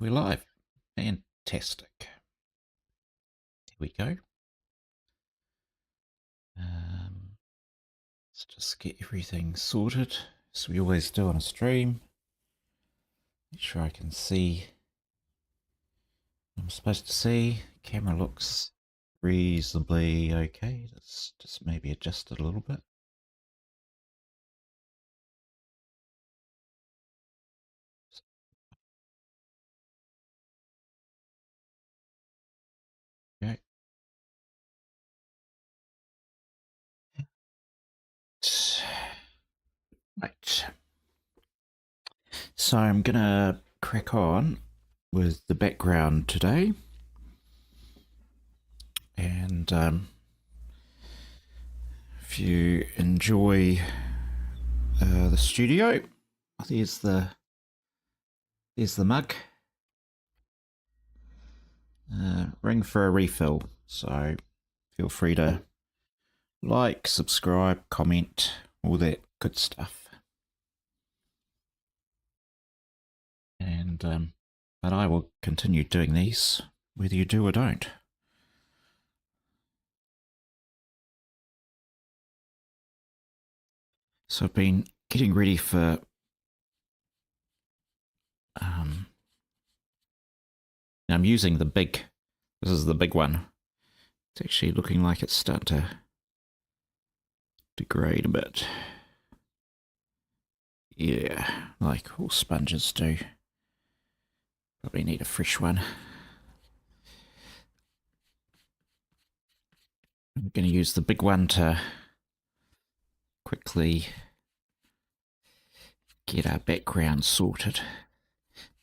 we're live. Fantastic. Here we go. Let's just get everything sorted, as we always do on a stream. Make sure I can see what I'm supposed to see. Camera looks reasonably okay. Let's just maybe adjust it a little bit. Okay. Right. So I'm gonna crack on with the background today. And if you enjoy the studio, there's the mug. Ring for a refill. So feel free to like, subscribe, comment, all that good stuff. And but I will continue doing these whether you do or don't. So I've been getting ready for I'm using the big, this is the big one. It's actually looking like it's starting to degrade a bit. Yeah, like all sponges do. Probably need a fresh one. I'm going to use the big one to quickly get our background sorted.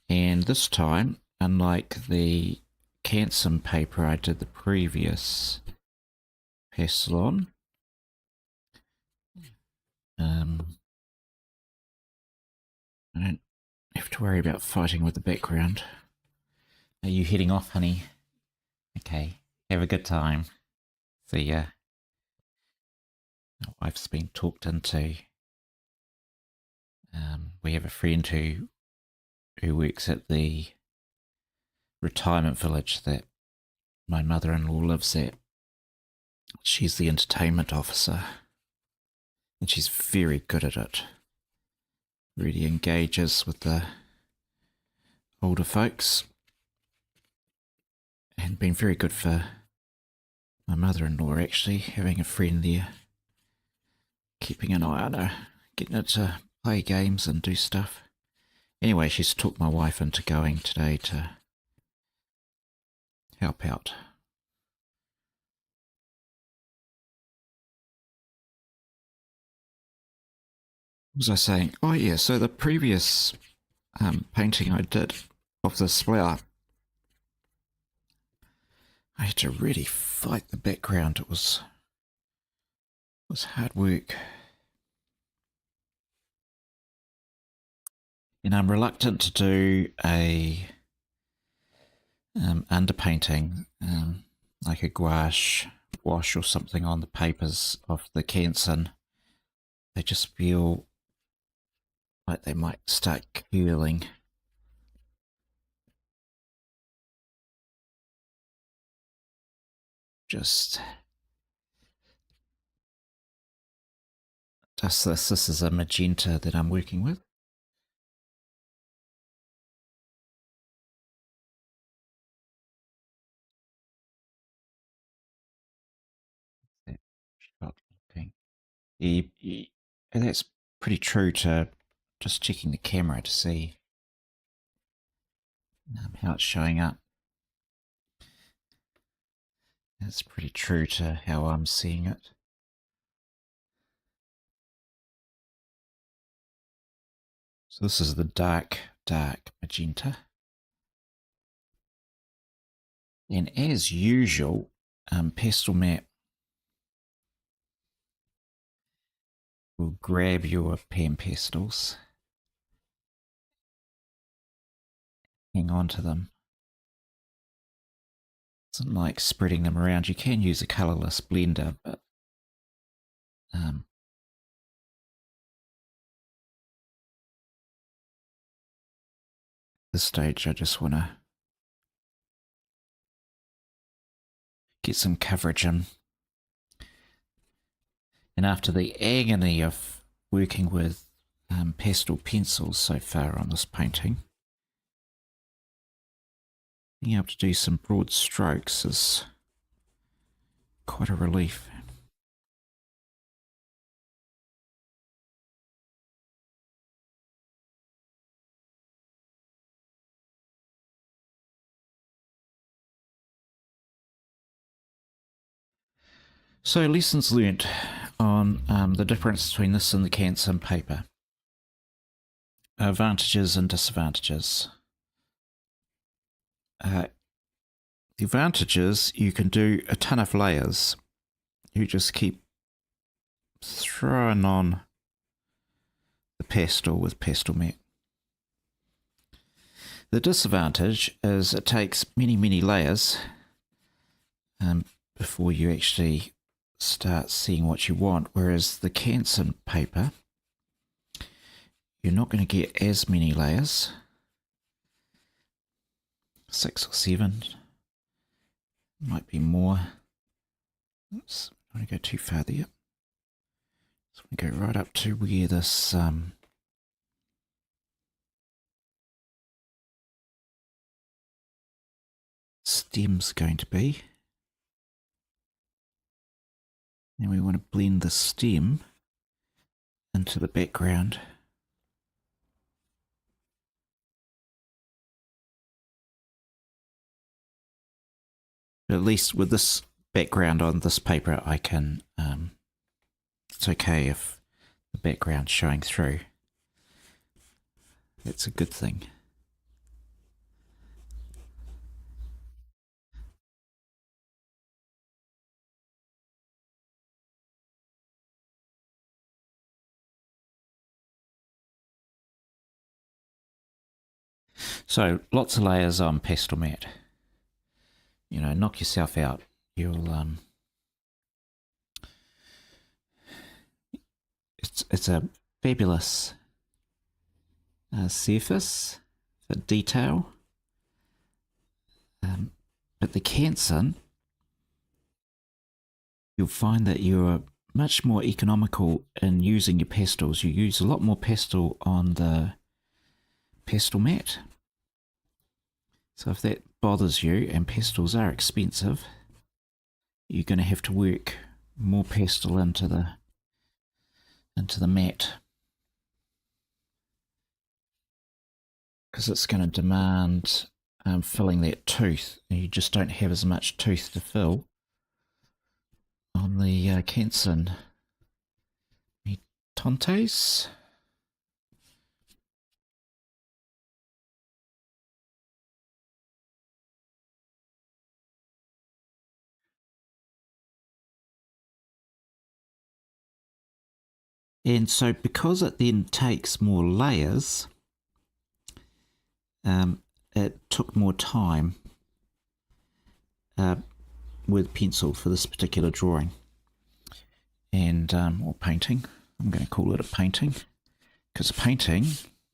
And this time, unlike the Canson paper I did the previous pastel on, I don't have to worry about fighting with the background. Are you heading off, honey? Okay, have a good time. See ya. My wife's been talked into. We have a friend who works at the retirement village that my mother-in-law lives at. She's the entertainment officer, and she's very good at it. Really engages with the older folks, and been very good for my mother-in-law, actually, having a friend there, keeping an eye on her, getting her to play games and do stuff. Anyway, she's talked my wife into going today to help out. What was I saying? Oh yeah, so the previous painting I did of this flower, I had to really fight the background. It was hard work. And I'm reluctant to do a underpainting, like a gouache wash or something on the papers of the Canson. They just feel like they might start curling. Just dust this. This is a magenta that I'm working with. And that's pretty true to just checking the camera to see how it's showing up. That's pretty true to how I'm seeing it. So this is the dark magenta. And as usual, Pastel Map will grab your pan pastels, hang on to them. Doesn't like spreading them around. You can use a colourless blender, but this stage I just want to get some coverage in. And after the agony of working with pastel pencils so far on this painting, being able to do some broad strokes is quite a relief. So lessons learnt on the difference between this and the Canson paper. Advantages and disadvantages. The advantages, you can do a ton of layers. You just keep throwing on the pastel with pastel matte. The disadvantage is it takes many layers before you actually start seeing what you want, whereas the Canson paper, you're not going to get as many layers, 6 or 7, might be more. Oops, I don't want to go too far there. So we go right up to where this stem's going to be. Then we want to blend the stem into the background. But at least with this background on this paper, I can, it's okay if the background's showing through. That's a good thing. So lots of layers on pastel matte. You know, knock yourself out. You'll it's a fabulous surface for detail. But the Canson, you'll find that you're much more economical in using your pastels. You use a lot more pastel on the pastel matte. So if that bothers you, and pastels are expensive, you're going to have to work more pastel into the matte, because it's going to demand filling that tooth, and you just don't have as much tooth to fill on the Canson tientes. And so because it then takes more layers, it took more time with pencil for this particular drawing and or painting. I'm going to call it a painting, because painting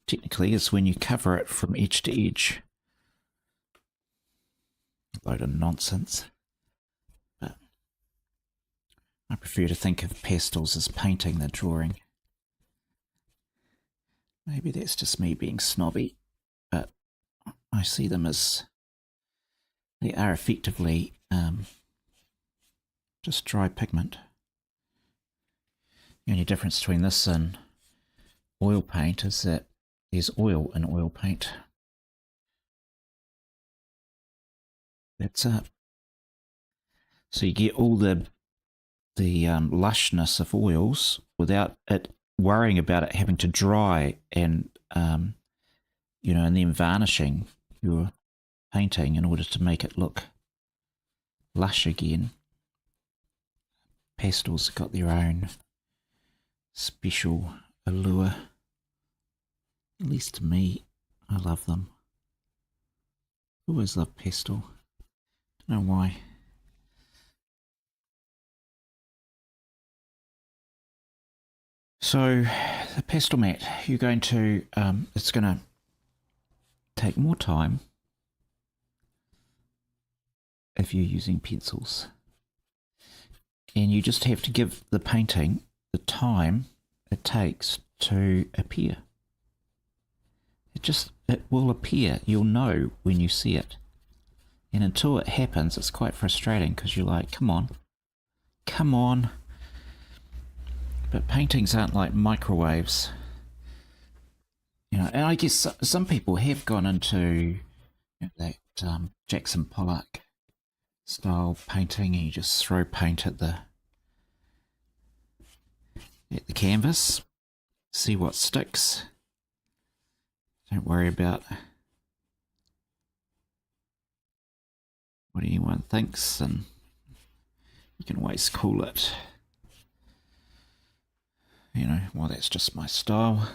technically is when you cover it from edge to edge. A load of nonsense, but I prefer to think of pastels as painting than drawing. Maybe that's just me being snobby, but I see them as they are effectively just dry pigment. The only difference between this and oil paint is that there's oil in oil paint. That's it. So you get all the lushness of oils without it worrying about it having to dry and you know, and then varnishing your painting in order to make it look lush again. Pastels have got their own special allure. At least to me, I love them. Always love pastel. Don't know why. So the pastel matte, you're going to, it's going to take more time if you're using pencils. And you just have to give the painting the time it takes to appear. It will appear. You'll know when you see it. And until it happens, it's quite frustrating because you're like, come on, come on. But paintings aren't like microwaves. You know, and I guess some people have gone into that Jackson Pollock style painting, and you just throw paint at the canvas, see what sticks. Don't worry about what anyone thinks, and you can always cool it. You know, well, that's just my style.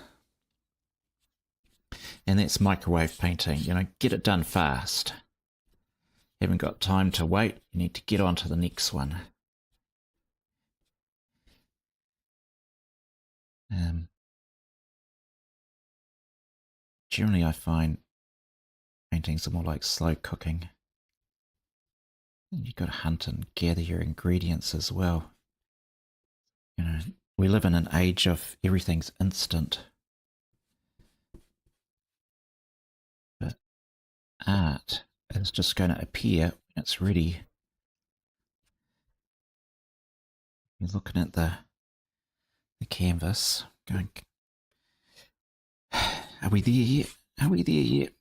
And that's microwave painting. You know, get it done fast. Haven't got time to wait. You need to get on to the next one. Generally, I find paintings are more like slow cooking. And you've got to hunt and gather your ingredients as well. You know, we live in an age of everything's instant. But art is just going to appear when it's ready. You're looking at the canvas, going, are we there yet? Are we there yet?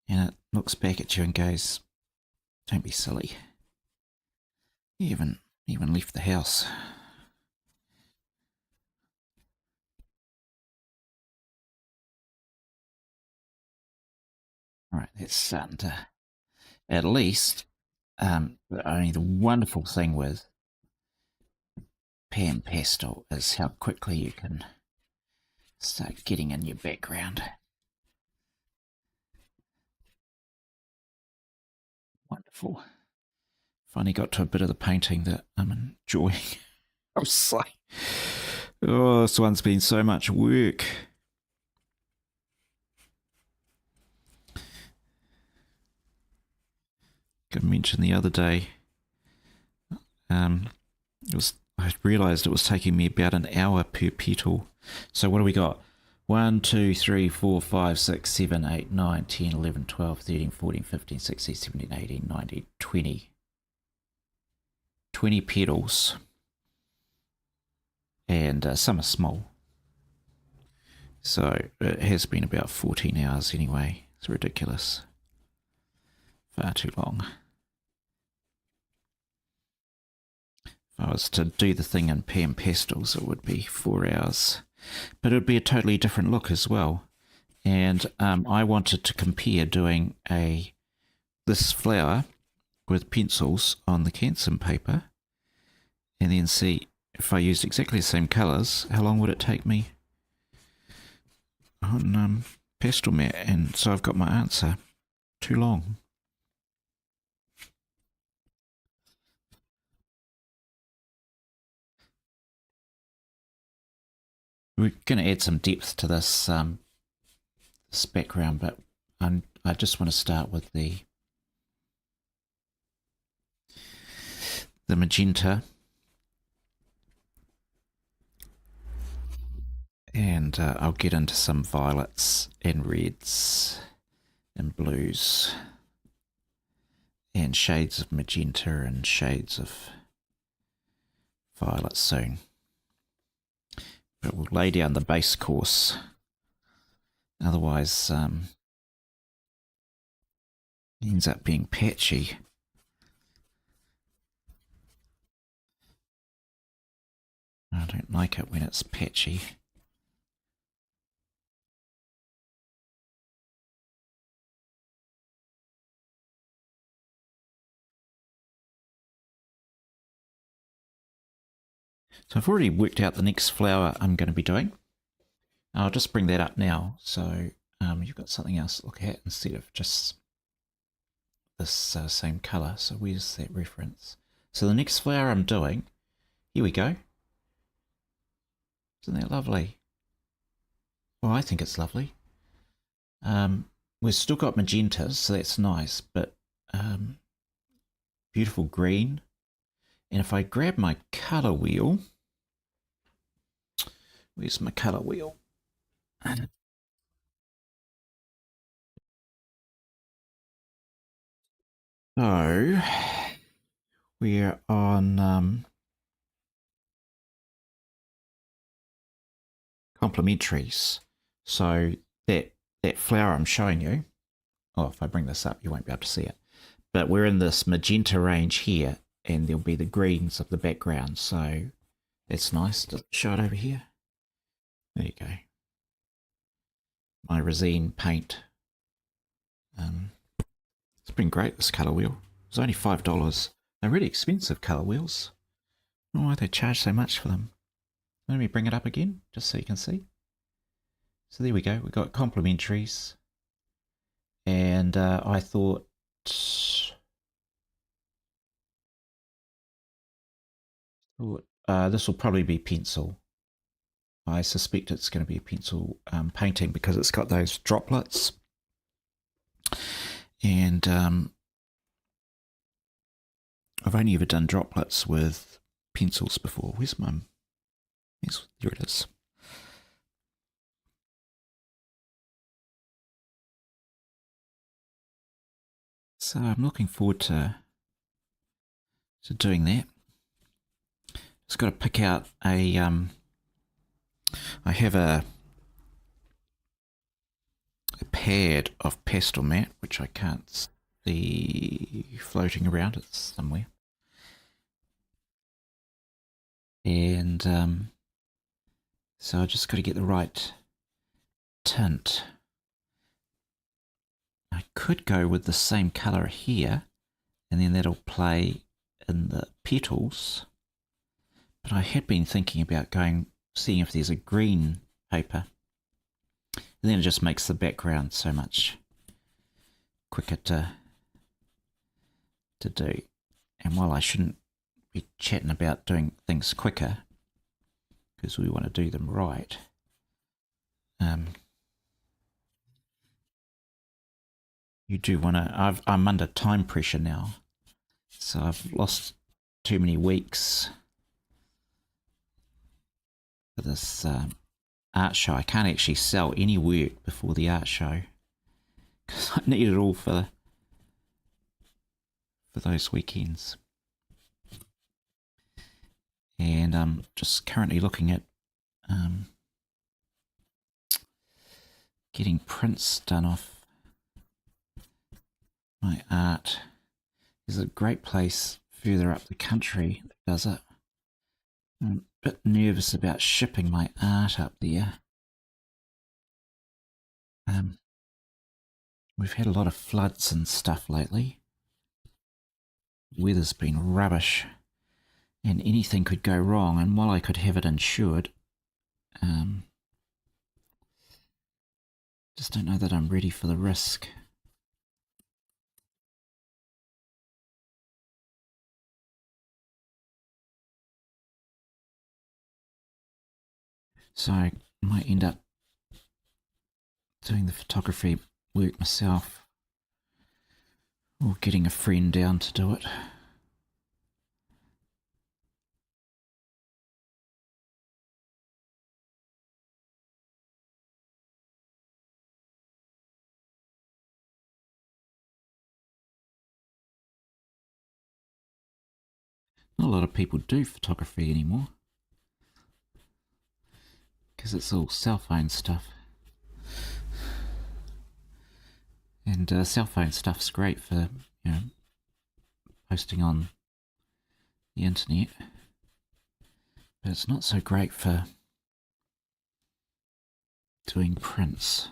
And it looks back at you and goes, don't be silly. You haven't even left the house. Right, that's starting to, at least, only the wonderful thing with pan pastel is how quickly you can start getting in your background. Wonderful. Finally got to a bit of the painting that I'm enjoying. I was like, oh, this one's been so much work. I mentioned the other day, I realised it was taking me about an hour per petal. So what do we got? 1, 2, 3, 4, 5, 6, 7, 8, 9, 10, 11, 12, 13, 14, 15, 16, 17, 18, 19, 20. 20 petals. And some are small. So it has been about 14 hours anyway. It's ridiculous. Far too long. If I was to do the thing in pan pastels, it would be 4 hours. But it would be a totally different look as well. And I wanted to compare doing this flower with pencils on the Canson paper and then see if I used exactly the same colours, how long would it take me on pastel mat? And so I've got my answer. Too long. We're going to add some depth to this background, but I just want to start with the magenta, and I'll get into some violets and reds and blues and shades of magenta and shades of violet soon. But we'll lay down the base course. Otherwise, it ends up being patchy. I don't like it when it's patchy. So I've already worked out the next flower I'm going to be doing. I'll just bring that up now, so you've got something else to look at instead of just this same colour. So where's that reference? So the next flower I'm doing, here we go. Isn't that lovely? Well, I think it's lovely. we've still got magentas, so that's nice, but um, beautiful green. And if I grab my colour wheel, where's my colour wheel? So we're on complementaries. So that flower I'm showing you. Oh, if I bring this up, you won't be able to see it. But we're in this magenta range here, and there'll be the greens of the background. So that's nice to show it over here. There you go. My resin paint. It's been great, this colour wheel. It's only $5. They're really expensive colour wheels. I don't know why they charge so much for them. Let me bring it up again, just so you can see. So there we go. We've got complementaries. And I thought this will probably be pencil. I suspect it's going to be a pencil painting because it's got those droplets. And I've only ever done droplets with pencils before. Where's mum? Yes, here it is. So I'm looking forward to doing that. Just got to pick out a. I have a pad of pastel mat, which I can't see floating around. It's somewhere. And so I just got to get the right tint. I could go with the same colour here, and then that'll play in the petals. But I had been thinking about seeing if there's a green paper. And then it just makes the background so much quicker to do. And while I shouldn't be chatting about doing things quicker, because we want to do them right, you do want to. I'm under time pressure now, so I've lost too many weeks for this art show. I can't actually sell any work before the art show because I need it all for those weekends. And I'm just currently looking at getting prints done off my art. There's a great place further up the country that does it. I'm a bit nervous about shipping my art up there. We've had a lot of floods and stuff lately. Weather's been rubbish, and anything could go wrong. And while I could have it insured, just don't know that I'm ready for the risk. So I might end up doing the photography work myself, or getting a friend down to do it. Not a lot of people do photography anymore because it's all cell phone stuff. And cell phone stuff's great for, posting on the internet, but it's not so great for doing prints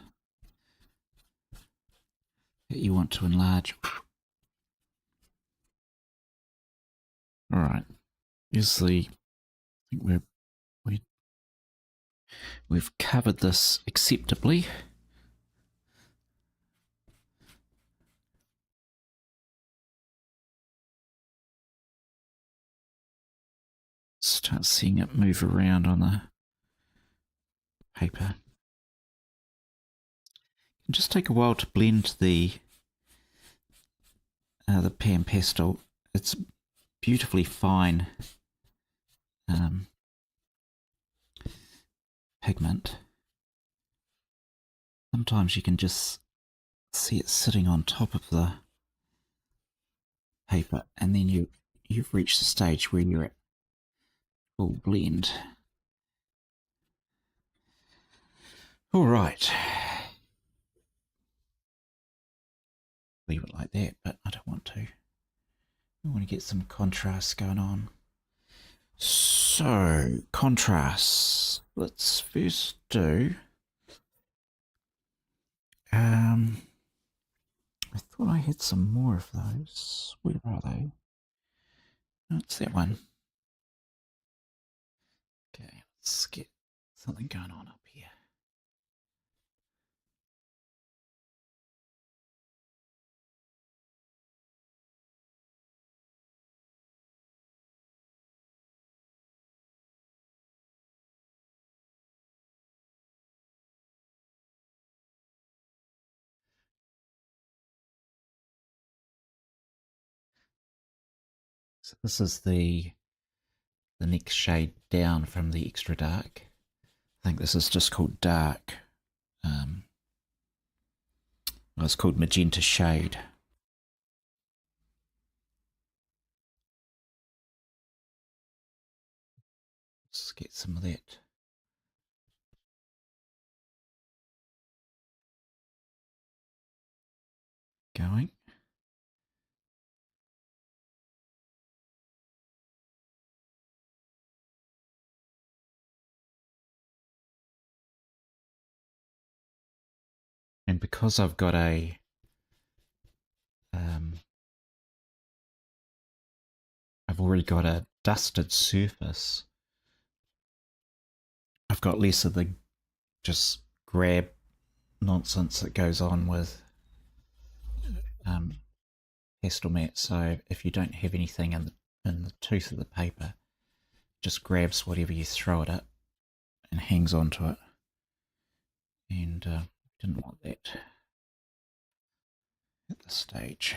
that you want to enlarge. All right, obviously, I think we've covered this acceptably. Start seeing it move around on the paper. just take a while to blend the pan pastel. It's beautifully fine um, pigment. Sometimes you can just see it sitting on top of the paper, and then you've reached the stage where you're at full blend. All right, leave it like that, but I don't want to. I want to get some contrast going on. So, contrast. Let's first do. I thought I had some more of those. Where are they? No, it's that one. Okay, let's get something going on up here. So this is the next shade down from the extra dark. I think this is just called dark. Well, it's called magenta shade. Let's get some of that going. And because I've got I've already got a dusted surface, I've got less of the just grab nonsense that goes on with pastel mat. So if you don't have anything in the tooth of the paper, just grabs whatever you throw it at and hangs onto it. And didn't want that at this stage.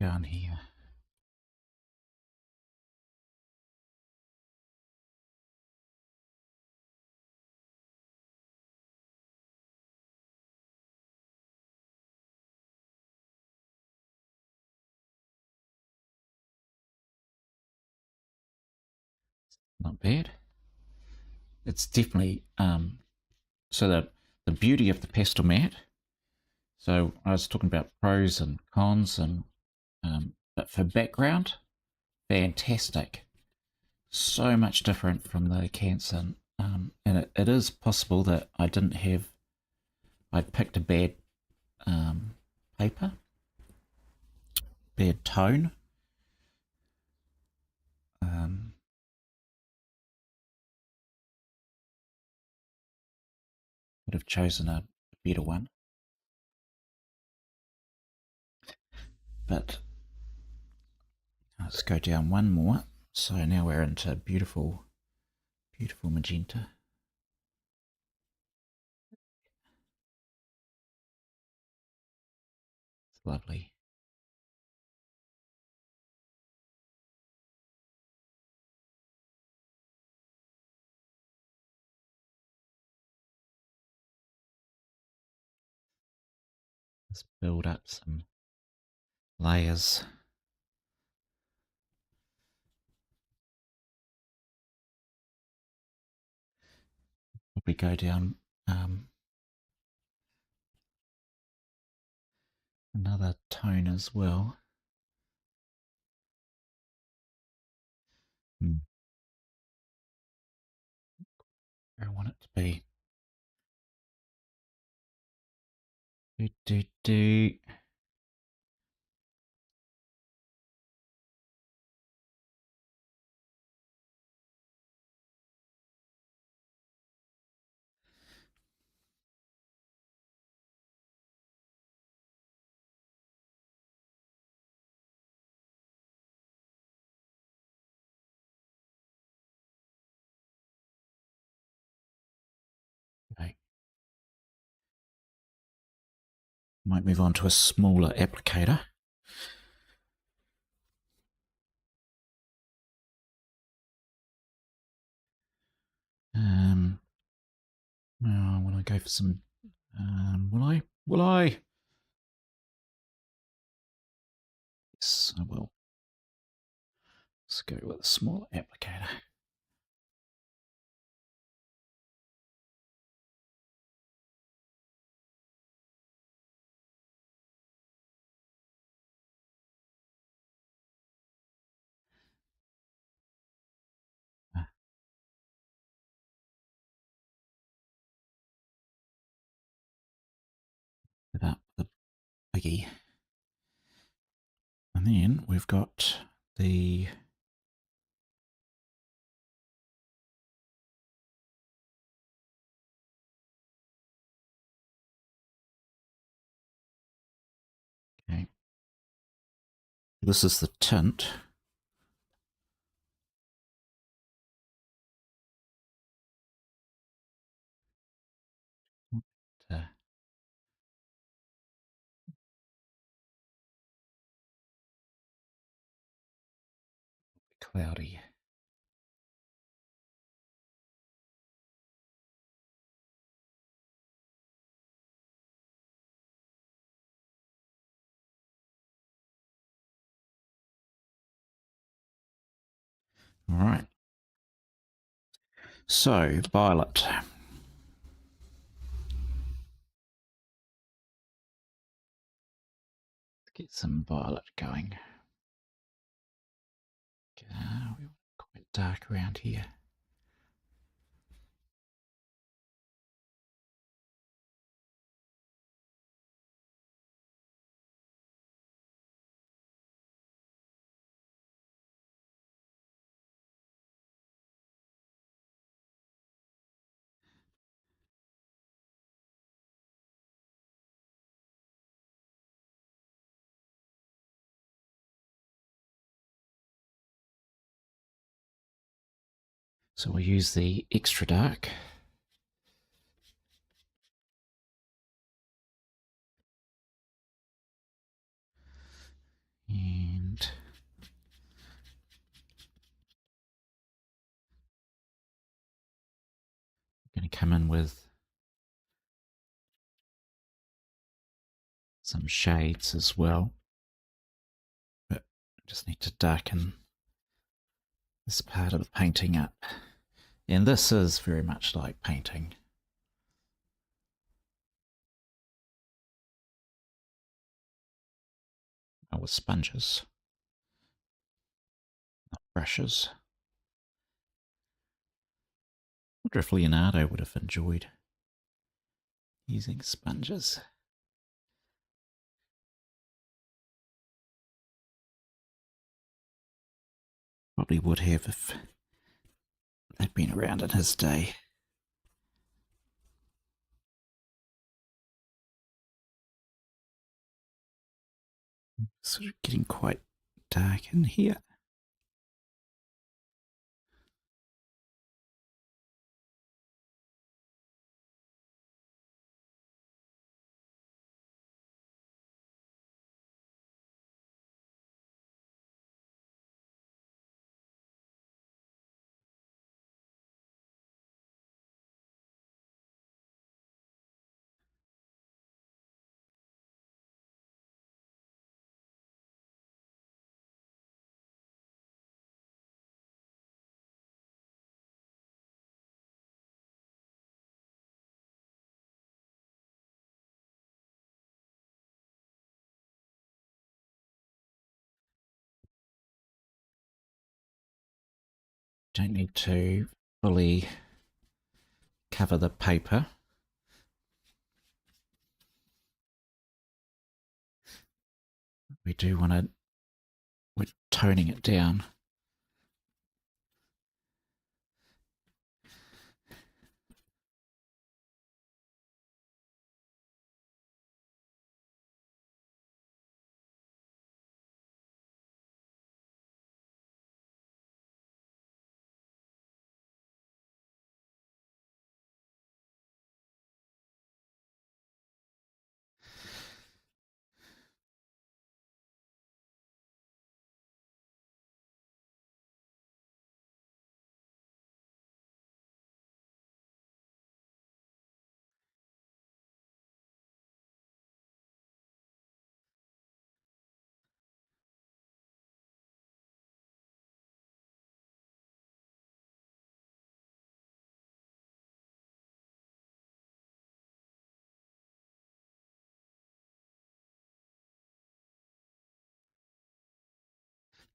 Down here. Not bad. It's definitely so that the beauty of the pastel mat. So I was talking about pros and cons, and but for background, fantastic. So much different from the Canson, and it is possible that I'd picked a bad paper, bad tone. Um, would have chosen a better one, but let's go down one more. So now we're into beautiful, beautiful magenta. It's lovely. Let's build up some layers. Probably go down another tone as well. Where I want it to be. Do, do, do. Okay. Might move on to a smaller applicator. Will I go for some? Will I? Will I? Yes, I will. Let's go with a smaller applicator. That the biggie. And then we've got the okay. This is the tint. Cloudy. All right. So, violet. Let's get some violet going. We want quite dark around here. So we'll use the extra dark. And I'm going to come in with some shades as well. But I just need to darken this part of the painting up. And this is very much like painting. With sponges, not brushes. I wonder if Leonardo would have enjoyed using sponges. Probably would have if they'd been around in his day. Sort of getting quite dark in here. Don't need to fully cover the paper. We do want to, we're toning it down.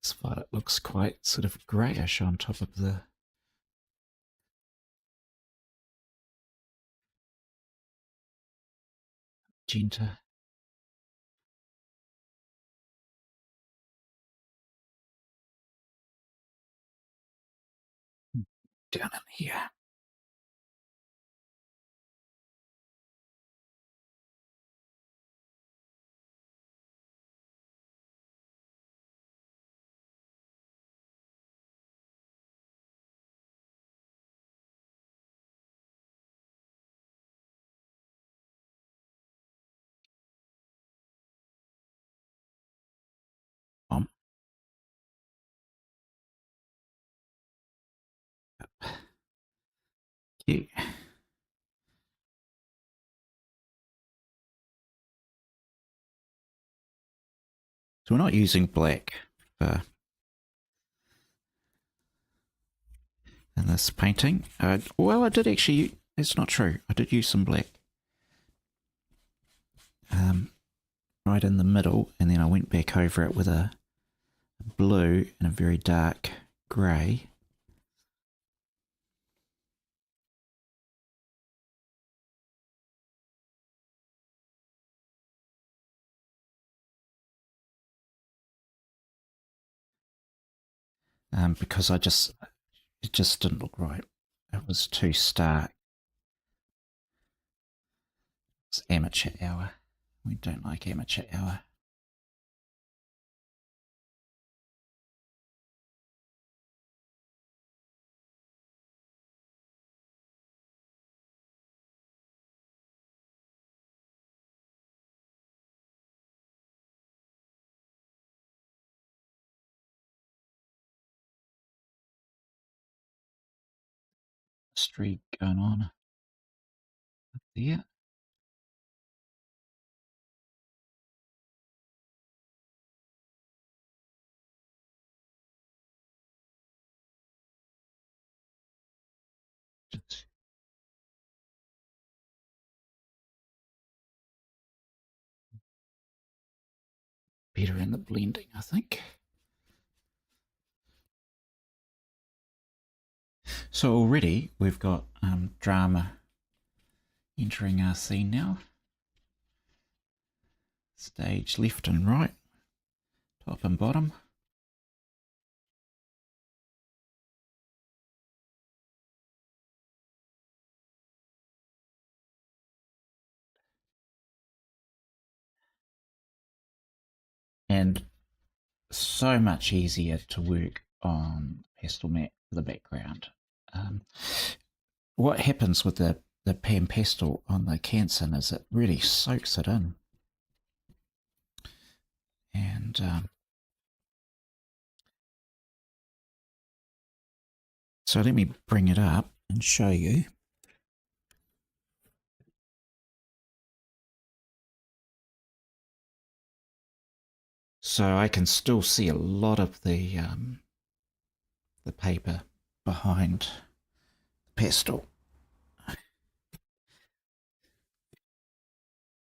This violet looks quite sort of greyish on top of the magenta. Down in here. Yeah. So we're not using black in this painting. Well, I did actually. It's not true. I did use some black right in the middle, and then I went back over it with a blue and a very dark grey. Because it just didn't look right. It was too stark. It's amateur hour. We don't like amateur hour. Streak going on up there. Just better in the blending, I think. So already we've got drama entering our scene now. Stage left and right, top and bottom. And so much easier to work on pastel mat for the background. Um, what happens with the pan pastel on the Canson is it really soaks it in. And so let me bring it up and show you. So I can still see a lot of the paper behind the pastel.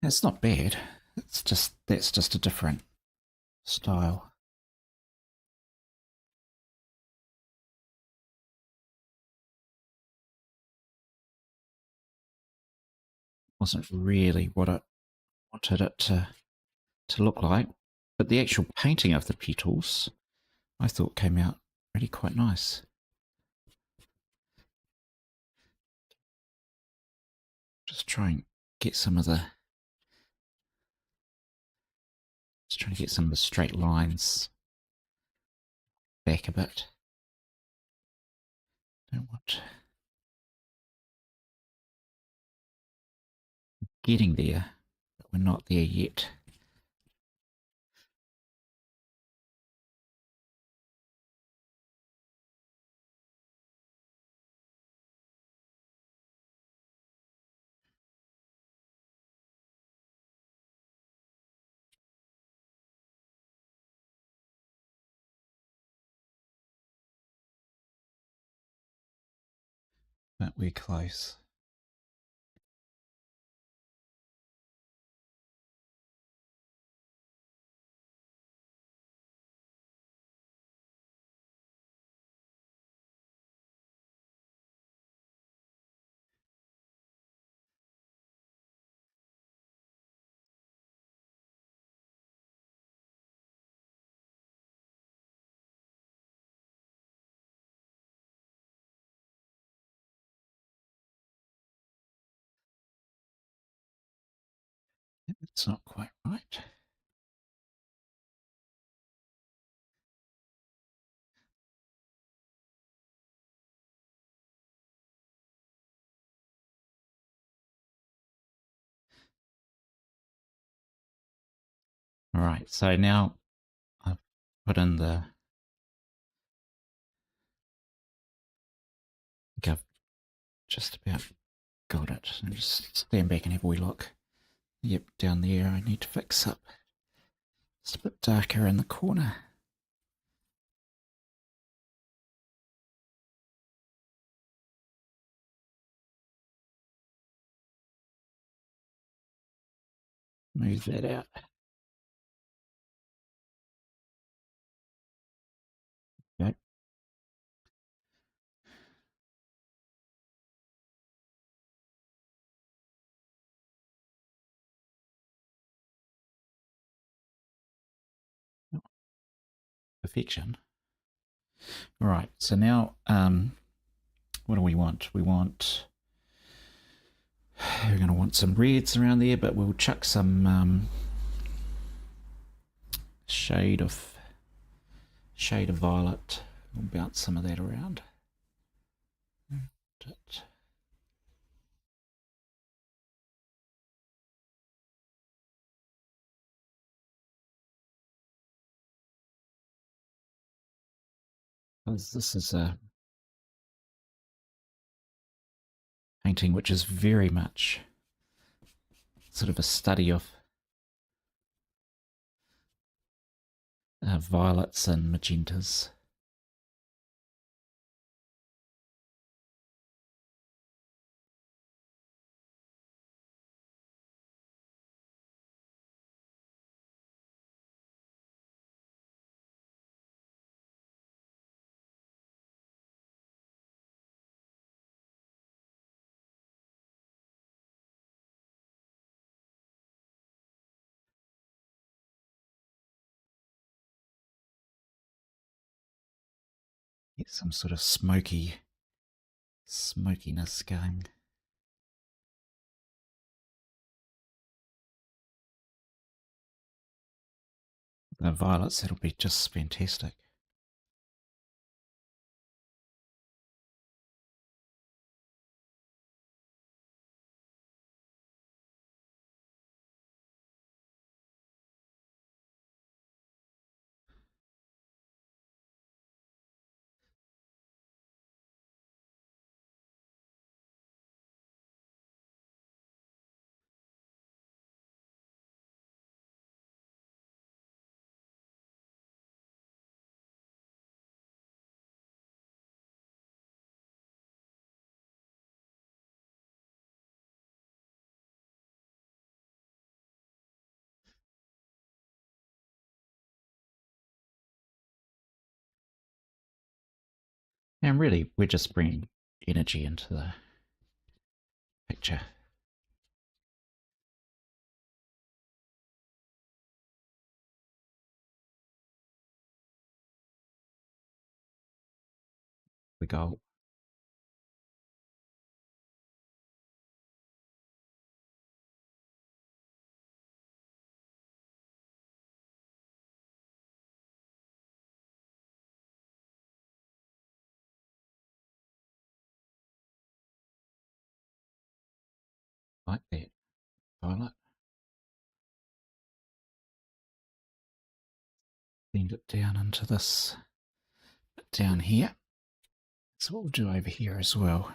It's not bad. It's just that's just a different style. wasn't really what I wanted it to look like. But the actual painting of the petals, I thought came out really quite nice. Just try and get some of the, just trying to get some of the straight lines back a bit. Don't want getting there, but we're not there yet. But we're close. It's not quite right. All right, so now I've put in the, I think I've just about got it. And just stand back and have a wee look. Yep, down there I need to fix up. It's a bit darker in the corner. Move that out. Okay. Perfection. All right, so now what do we want? We're going to want some reds around there, but we'll chuck some shade of violet. We'll bounce some of that around. This is a painting which is very much sort of a study of violets and magentas. Get some sort of smokiness going. The violets, that'll be just fantastic. And really, we're just bringing energy into the picture. the goal. Like that. Violet. Blend it down into this bit down here. So what we'll do over here as well.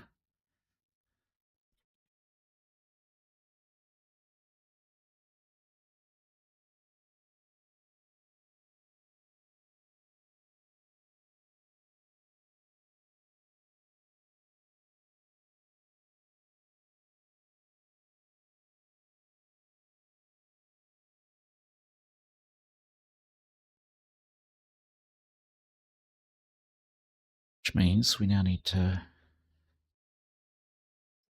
Which means we now need to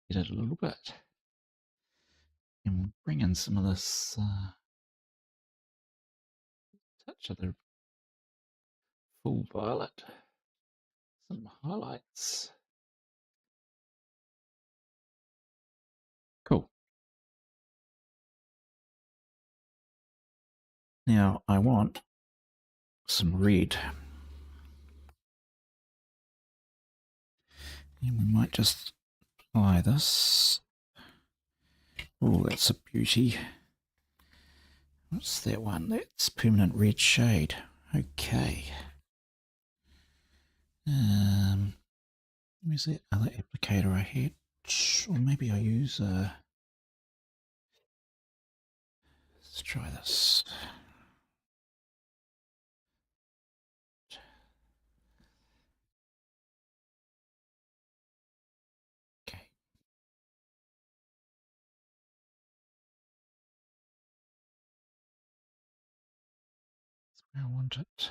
get it a little bit. And we'll bring in some of this touch of the full violet. Some highlights. Cool. Now I want some red. And we might just apply this. Oh, that's a beauty. What's that one? That's permanent red shade. Okay. Where's that other applicator I had? Or maybe I use a... Let's try this. Okay. That's where I want it.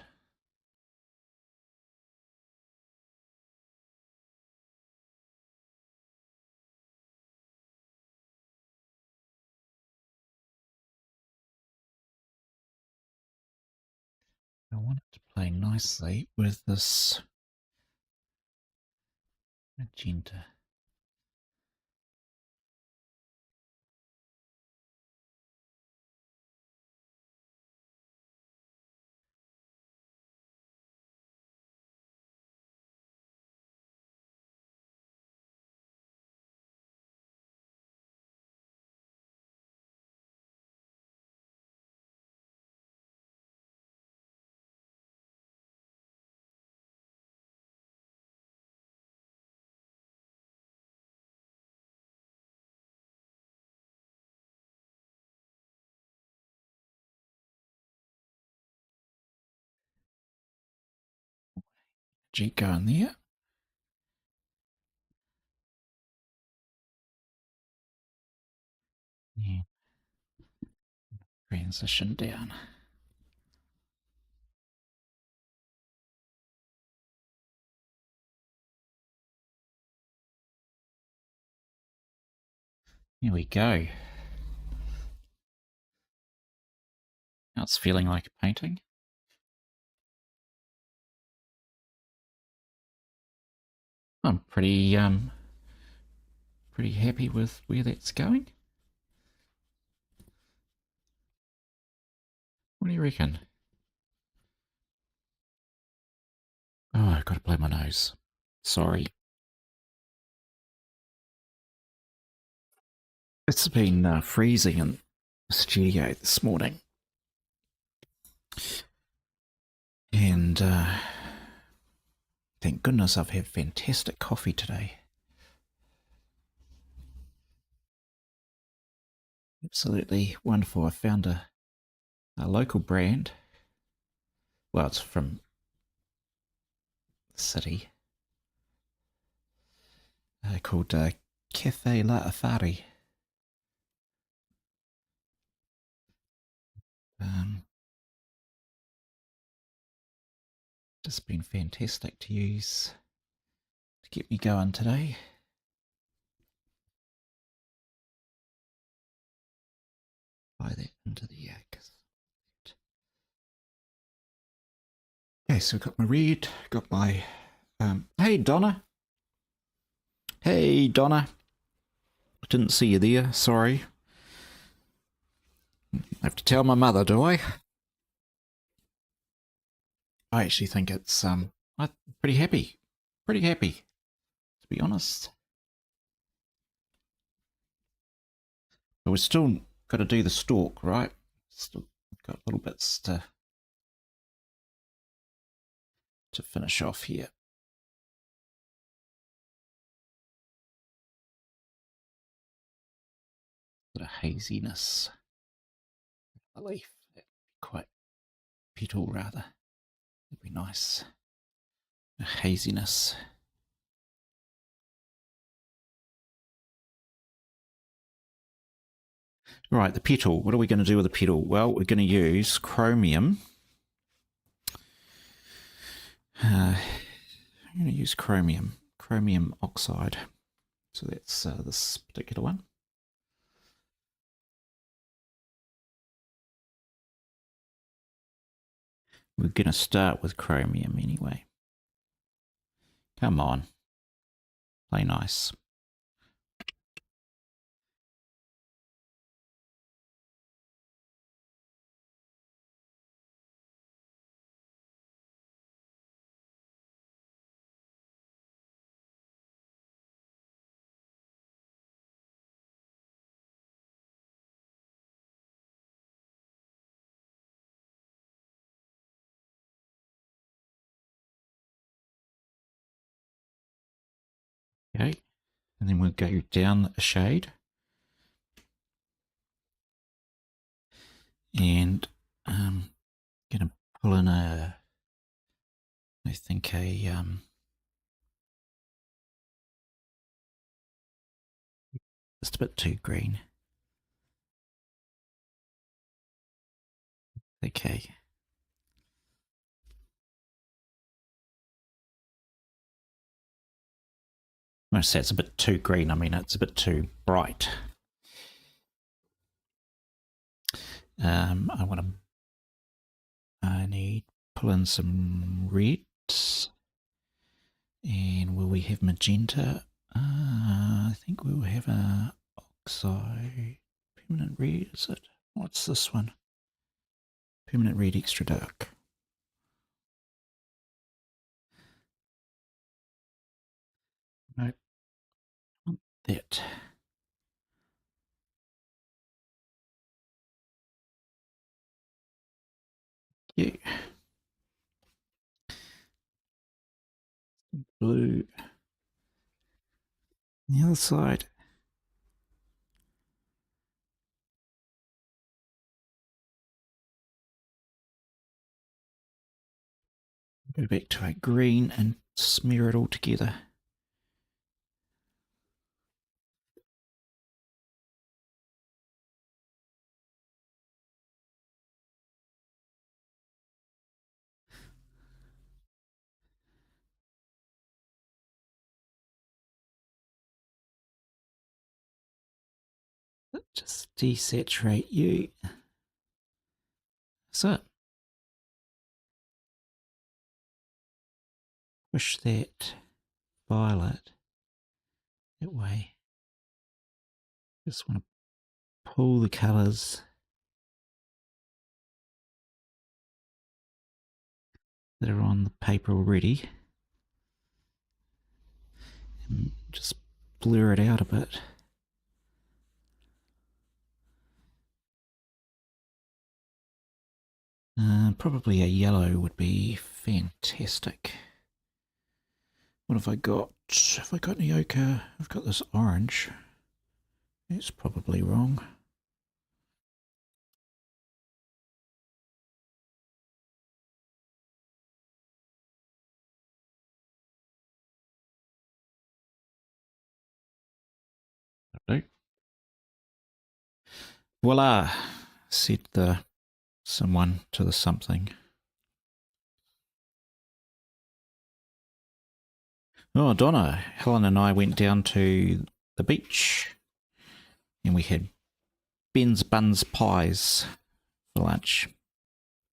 I want it to play nicely with this magenta. G going there. Yeah. Transition down. Here we go. Now it's feeling like a painting. I'm pretty happy with where that's going. What do you reckon? Oh, I've got to blow my nose. Sorry. It's been freezing in the studio this morning. And thank goodness I've had fantastic coffee today. Absolutely wonderful. I found a local brand. Well, it's from the city. Called Cafe La Afari. Just been fantastic to use to get me going today. Apply that into the yak. Okay, so I've got my red, got my Hey, Donna. Hey, Donna. Didn't see you there. Sorry. I have to tell my mother, do I? I actually think it's I'm pretty happy. Pretty happy, to be honest. But we've still got to do the stalk, right? Still got little bits to finish off here. Bit of haziness. A leaf. Quite petal rather. It'd be nice. A haziness. Right, the petal. What are we going to do with the petal? Well, we're going to use chromium. I'm going to use chromium oxide. So that's this particular one. We're going to start with chromium anyway. Come on. Play nice. Okay. And then we'll go down a shade. And I'm going to pull in I think just a bit too green. Okay. When I say it's a bit too green, I mean it's a bit too bright. I need pull in some reds. And will we have magenta? I think we will have a oxide. Permanent red, is it? What's this one? Permanent red extra dark. Nope. That. Yeah. Blue. The other side. Go back to a green and smear it all together. Just desaturate you. That's it. Push that violet that way. Just want to pull the colours that are on the paper already and just blur it out a bit. Probably a yellow would be fantastic. What have I got? Have I got any ochre? I've got this orange. It's probably wrong. No. Voila, said the someone to the something. Oh, Donna, Helen and I went down to the beach and we had Ben's Buns Pies for lunch.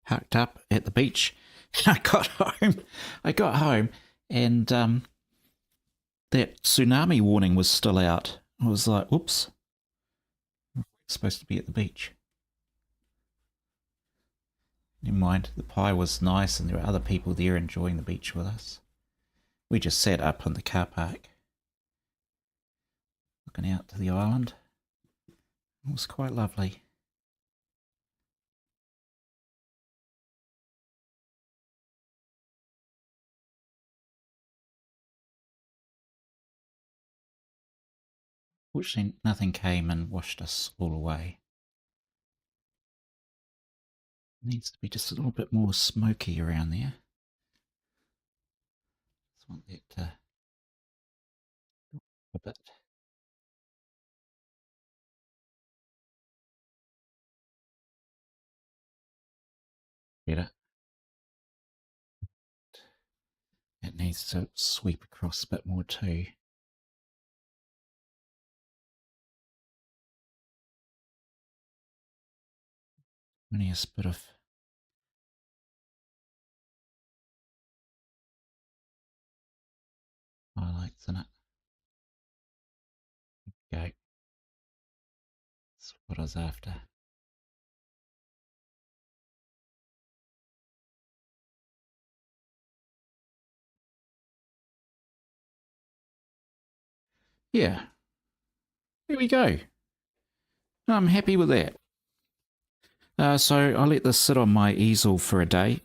Parked up at the beach. I got home and that tsunami warning was still out. I was like, whoops, we're supposed to be at the beach. Never mind, the pie was nice and there were other people there enjoying the beach with us. We just sat up in the car park, looking out to the island. It was quite lovely. Fortunately, nothing came and washed us all away. It needs to be just a little bit more smoky around there. Just want that a bit better. It needs to sweep across a bit more too. Only a bit of highlights in it. Go. That's what I was after. Yeah, there we go. I'm happy with that. So I'll let this sit on my easel for a day,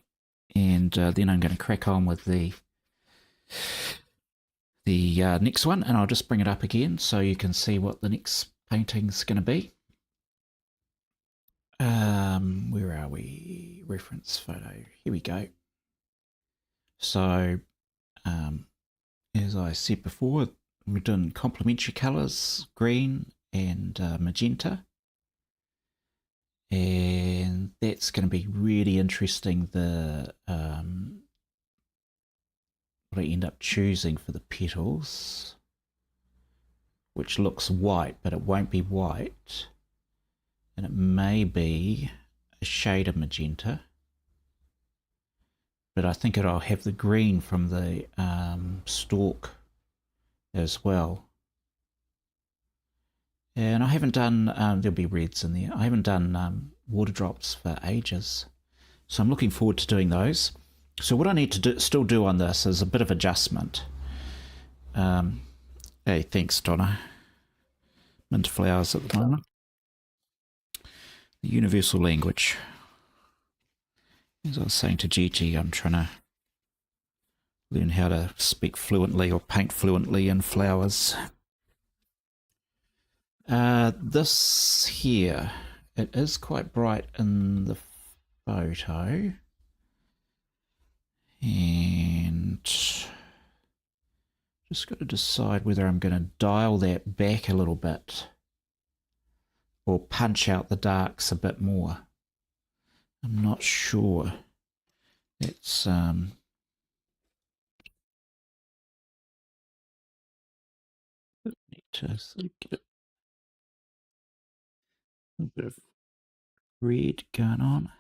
and then I'm going to crack on with the next one, and I'll just bring it up again so you can see what the next painting's going to be. Where are we? Reference photo. Here we go. So, as I said before, we're doing complementary colours, green and magenta. And that's going to be really interesting, the what I end up choosing for the petals, which looks white, but it won't be white. And it may be a shade of magenta. But I think it'll have the green from the stalk as well. And I haven't done, there'll be reds in there. I haven't done water drops for ages. So I'm looking forward to doing those. So what I need to still do on this is a bit of adjustment. Hey, thanks, Donna. Mint flowers at the moment. The universal language. As I was saying to Gigi, I'm trying to learn how to speak fluently or paint fluently in flowers. This here, it is quite bright in the photo. And just got to decide whether I'm going to dial that back a little bit or punch out the darks a bit more. I'm not sure. It's need to sort of get a bit of red going on.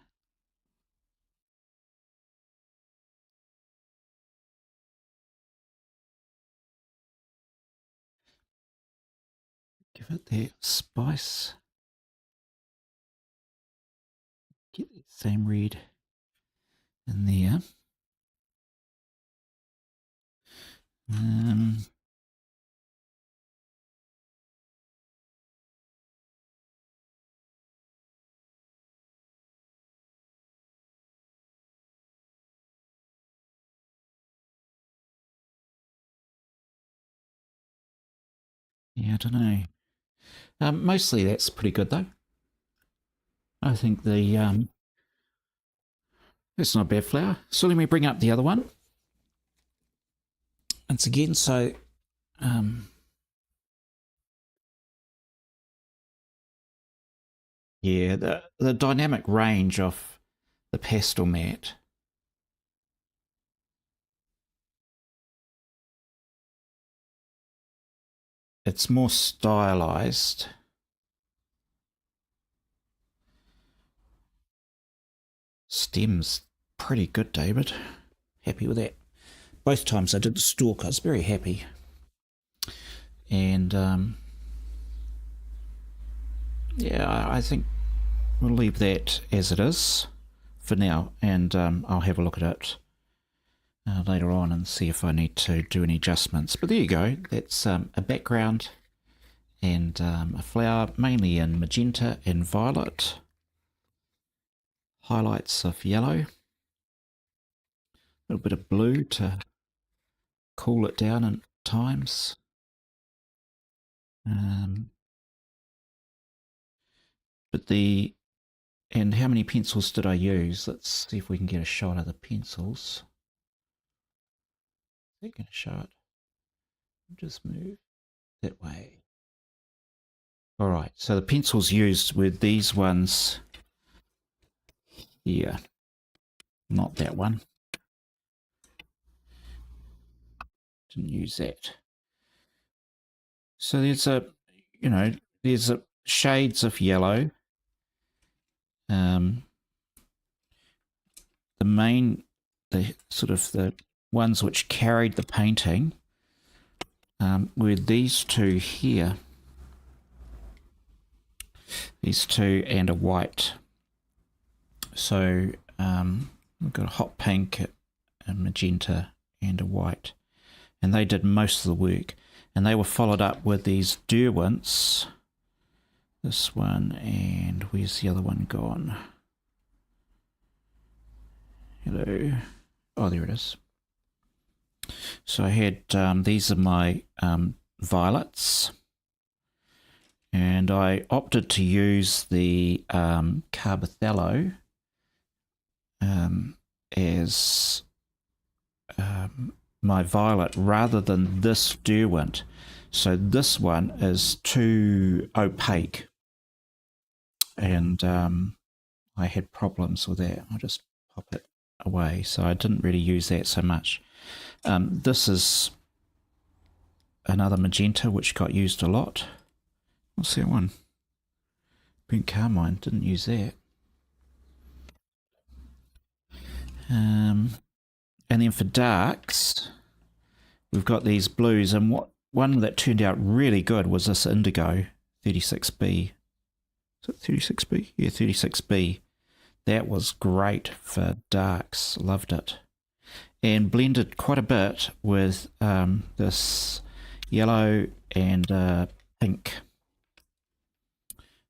Give it that spice. Get that same red in there. Yeah, I don't know. Mostly that's pretty good though. I think the it's not a bad flower. So let me bring up the other one once again. So yeah, the dynamic range of the pastel mat. It's more stylized. Stem's pretty good, David. Happy with that. both times I did the stalk, I was very happy. And yeah, I think we'll leave that as it is for now, and I'll have a look at it later on and see if I need to do any adjustments. But there you go, that's a background and a flower, mainly in magenta and violet, highlights of yellow, a little bit of blue to cool it down at times. And how many pencils did I use? Let's see if we can get a shot of the pencils. Is that going to show it? Just move that way. All right, so the pencils used were these ones here, not that one. Didn't use that. So there's there's shades of yellow. The ones which carried the painting were these two here. These two and a white. So we've got a hot pink, a magenta, and a white. And they did most of the work. And they were followed up with these Derwents. This one, and where's the other one gone? Hello. Oh, there it is. So I had, these are my violets. And I opted to use the Carbothello as my violet rather than this Derwent. So this one is too opaque, and I had problems with that. I'll just pop it away. So I didn't really use that so much. This is another magenta which got used a lot. What's that one? Pink Carmine, didn't use that. And then for darks, we've got these blues, and one that turned out really good was this indigo 36B. Is it 36B? Yeah, 36B. That was great for darks. Loved it. And blended quite a bit with this yellow and pink.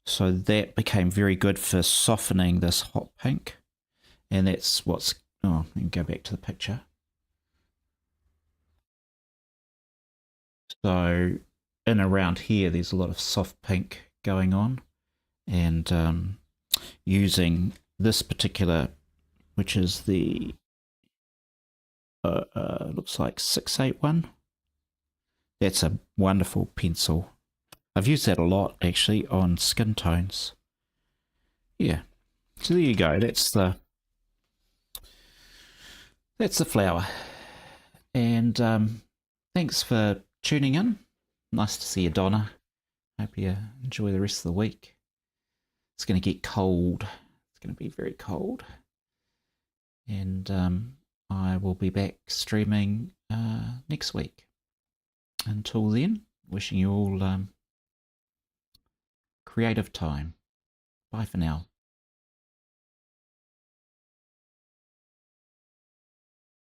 So that became very good for softening this hot pink. And that's what's... Oh, let me go back to the picture. So in around here, there's a lot of soft pink going on. And using this particular, which is the, looks like 681. That's a wonderful pencil. I've used that a lot, actually, on skin tones. Yeah. So there you go. That's the flower. And thanks for tuning in. Nice to see you, Donna. Hope you enjoy the rest of the week. It's going to get cold. It's going to be very cold. And I will be back streaming next week. Until then, wishing you all creative time. Bye for now.